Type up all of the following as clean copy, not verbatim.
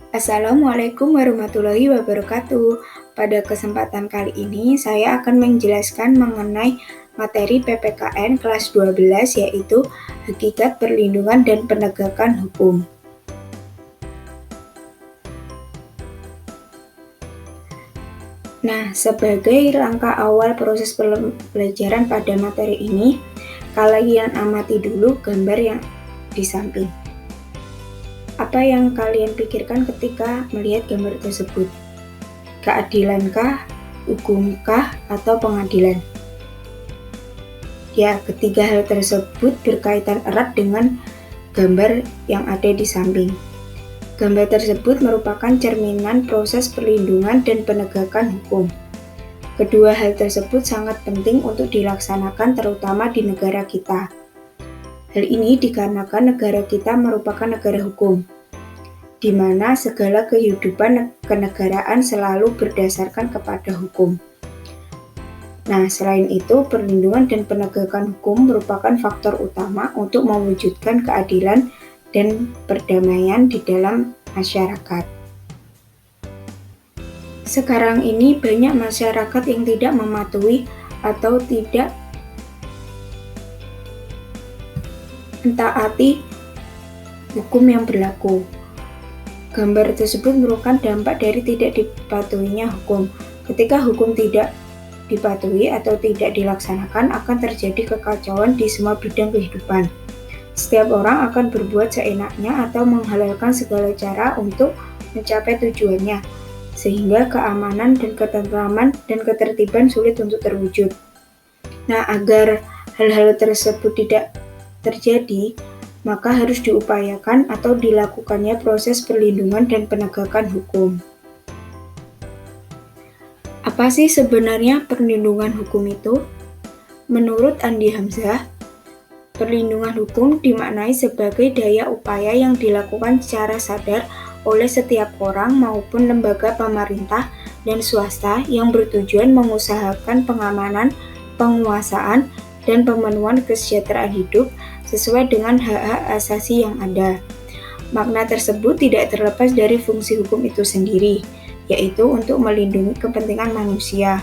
Assalamualaikum warahmatullahi wabarakatuh. Pada kesempatan kali ini, saya akan menjelaskan mengenai materi PPKN kelas 12 yaitu Hakikat Perlindungan dan Penegakan Hukum. Nah, sebagai langkah awal proses pembelajaran pada materi ini, kalian amati dulu gambar yang di samping. Apa yang kalian pikirkan ketika melihat gambar tersebut? Keadilankah, hukumkah, atau pengadilan? Ya, ketiga hal tersebut berkaitan erat dengan gambar yang ada di samping. Gambar tersebut merupakan cerminan proses perlindungan dan penegakan hukum. Kedua hal tersebut sangat penting untuk dilaksanakan terutama di negara kita. Hal ini dikarenakan negara kita merupakan negara hukum, di mana segala kehidupan kenegaraan selalu berdasarkan kepada hukum. Nah, selain itu, perlindungan dan penegakan hukum merupakan faktor utama untuk mewujudkan keadilan dan perdamaian di dalam masyarakat. Sekarang ini banyak masyarakat yang tidak mematuhi atau tidak mentaati hukum yang berlaku. Gambar tersebut merupakan dampak dari tidak dipatuhinya hukum. Ketika hukum tidak dipatuhi atau tidak dilaksanakan, akan terjadi kekacauan di semua bidang kehidupan. Setiap orang akan berbuat seenaknya atau menghalalkan segala cara untuk mencapai tujuannya, sehingga keamanan dan ketentraman dan ketertiban sulit untuk terwujud. Nah, agar hal-hal tersebut tidak terjadi, maka harus diupayakan atau dilakukannya proses perlindungan dan penegakan hukum. Apa sih sebenarnya perlindungan hukum itu? Menurut Andi Hamzah, perlindungan hukum dimaknai sebagai daya upaya yang dilakukan secara sadar oleh setiap orang maupun lembaga pemerintah dan swasta yang bertujuan mengusahakan pengamanan, penguasaan, dan pemenuhan kesejahteraan hidup sesuai dengan hak-hak asasi yang ada. Makna tersebut tidak terlepas dari fungsi hukum itu sendiri, yaitu untuk melindungi kepentingan manusia.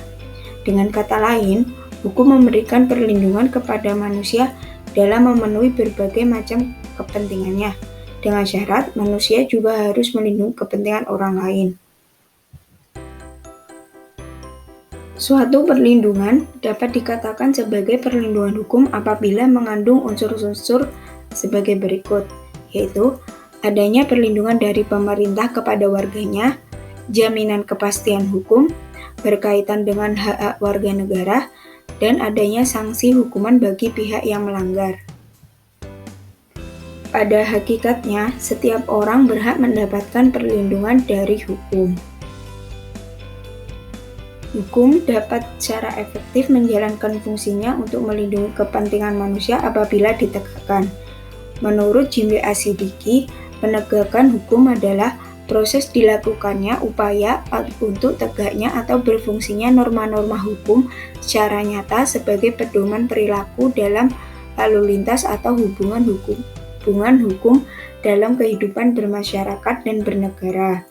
Dengan kata lain, hukum memberikan perlindungan kepada manusia dalam memenuhi berbagai macam kepentingannya, dengan syarat manusia juga harus melindungi kepentingan orang lain. Suatu perlindungan dapat dikatakan sebagai perlindungan hukum apabila mengandung unsur-unsur sebagai berikut, yaitu adanya perlindungan dari pemerintah kepada warganya, jaminan kepastian hukum berkaitan dengan hak-hak warga negara, dan adanya sanksi hukuman bagi pihak yang melanggar. Pada hakikatnya, setiap orang berhak mendapatkan perlindungan dari hukum. Hukum dapat secara efektif menjalankan fungsinya untuk melindungi kepentingan manusia apabila ditegakkan. Menurut Jimli Asidiki, penegakan hukum adalah proses dilakukannya upaya untuk tegaknya atau berfungsinya norma-norma hukum secara nyata sebagai pedoman perilaku dalam lalu lintas atau hubungan hukum dalam kehidupan bermasyarakat dan bernegara.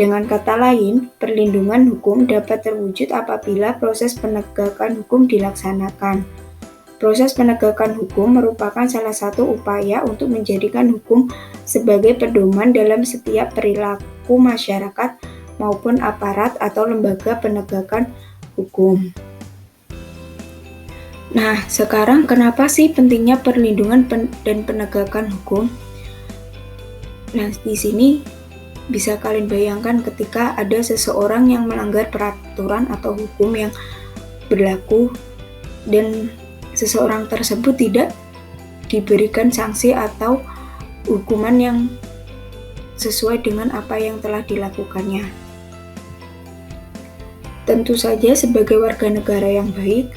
Dengan kata lain, perlindungan hukum dapat terwujud apabila proses penegakan hukum dilaksanakan. Proses penegakan hukum merupakan salah satu upaya untuk menjadikan hukum sebagai pedoman dalam setiap perilaku masyarakat maupun aparat atau lembaga penegakan hukum. Nah, sekarang kenapa sih pentingnya perlindungan dan penegakan hukum? Nah, di sini bisa kalian bayangkan ketika ada seseorang yang melanggar peraturan atau hukum yang berlaku dan seseorang tersebut tidak diberikan sanksi atau hukuman yang sesuai dengan apa yang telah dilakukannya. Tentu saja sebagai warga negara yang baik,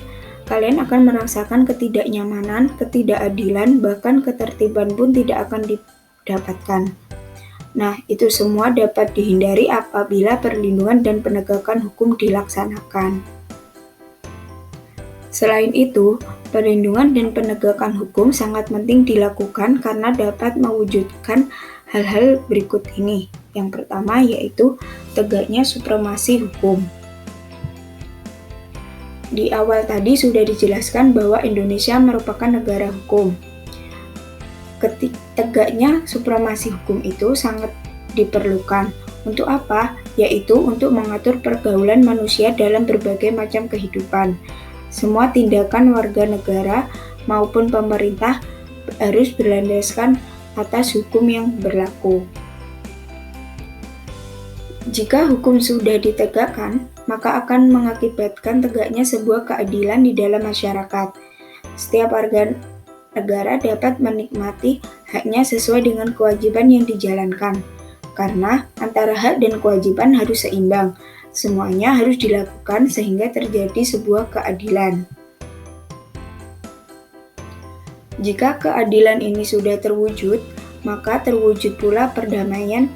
kalian akan merasakan ketidaknyamanan, ketidakadilan, bahkan ketertiban pun tidak akan didapatkan. Nah, itu semua dapat dihindari apabila perlindungan dan penegakan hukum dilaksanakan. Selain itu, perlindungan dan penegakan hukum sangat penting dilakukan karena dapat mewujudkan hal-hal berikut ini. Yang pertama yaitu tegaknya supremasi hukum. Di awal tadi sudah dijelaskan bahwa Indonesia merupakan negara hukum. Tegaknya supremasi hukum itu sangat diperlukan. Untuk apa? Yaitu untuk mengatur pergaulan manusia dalam berbagai macam kehidupan. Semua tindakan warga negara maupun pemerintah harus berlandaskan atas hukum yang berlaku. Jika hukum sudah ditegakkan, maka akan mengakibatkan tegaknya sebuah keadilan di dalam masyarakat. Setiap warga negara dapat menikmati haknya sesuai dengan kewajiban yang dijalankan. Karena antara hak dan kewajiban harus seimbang. Semuanya harus dilakukan sehingga terjadi sebuah keadilan. Jika keadilan ini sudah terwujud, maka terwujud pula perdamaian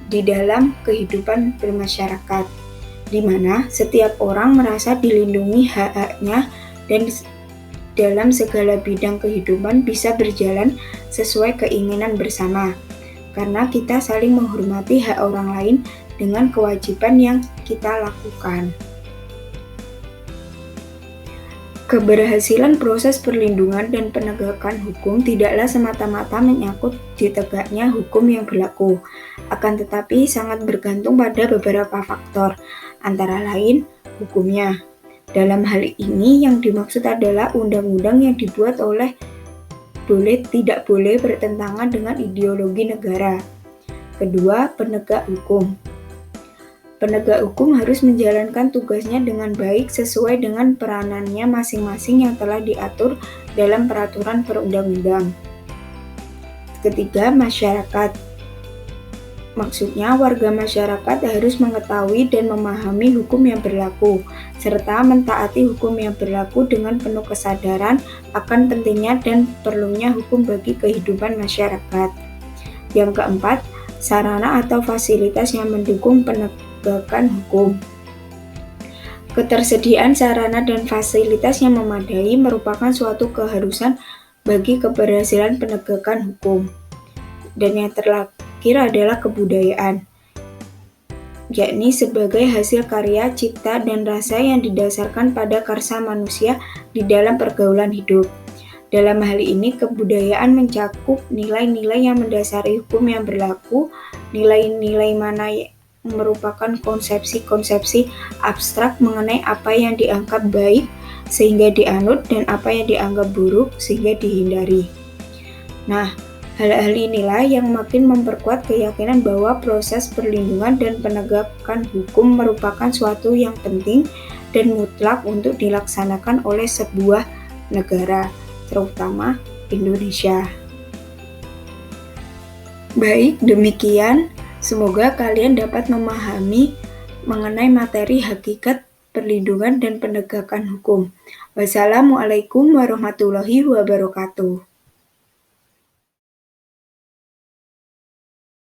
di dalam kehidupan bermasyarakat, di mana setiap orang merasa dilindungi hak-haknya dan dalam segala bidang kehidupan bisa berjalan sesuai keinginan bersama, karena kita saling menghormati hak orang lain dengan kewajiban yang kita lakukan. Keberhasilan proses perlindungan dan penegakan hukum tidaklah semata-mata menyangkut di tegaknya hukum yang berlaku, akan tetapi sangat bergantung pada beberapa faktor, antara lain hukumnya. Dalam hal ini yang dimaksud adalah undang-undang yang dibuat tidak boleh bertentangan dengan ideologi negara. Kedua, penegak hukum. Penegak hukum harus menjalankan tugasnya dengan baik sesuai dengan peranannya masing-masing yang telah diatur dalam peraturan perundang-undang. Ketiga, masyarakat. Maksudnya, warga masyarakat harus mengetahui dan memahami hukum yang berlaku, serta mentaati hukum yang berlaku dengan penuh kesadaran akan pentingnya dan perlunya hukum bagi kehidupan masyarakat. Yang keempat, sarana atau fasilitas yang mendukung penegakan hukum. Ketersediaan sarana dan fasilitas yang memadai merupakan suatu keharusan bagi keberhasilan penegakan hukum. Dan yang terakhir adalah kebudayaan, yakni sebagai hasil karya, cipta, dan rasa yang didasarkan pada karsa manusia di dalam pergaulan hidup. Dalam hal ini, kebudayaan mencakup nilai-nilai yang mendasari hukum yang berlaku, nilai-nilai mana merupakan konsepsi-konsepsi abstrak mengenai apa yang dianggap baik sehingga dianut dan apa yang dianggap buruk sehingga dihindari. Nah, hal-hal inilah yang makin memperkuat keyakinan bahwa proses perlindungan dan penegakan hukum merupakan suatu yang penting dan mutlak untuk dilaksanakan oleh sebuah negara, terutama Indonesia. Baik, demikian. Semoga kalian dapat memahami mengenai materi hakikat perlindungan dan penegakan hukum. Wassalamualaikum warahmatullahi wabarakatuh.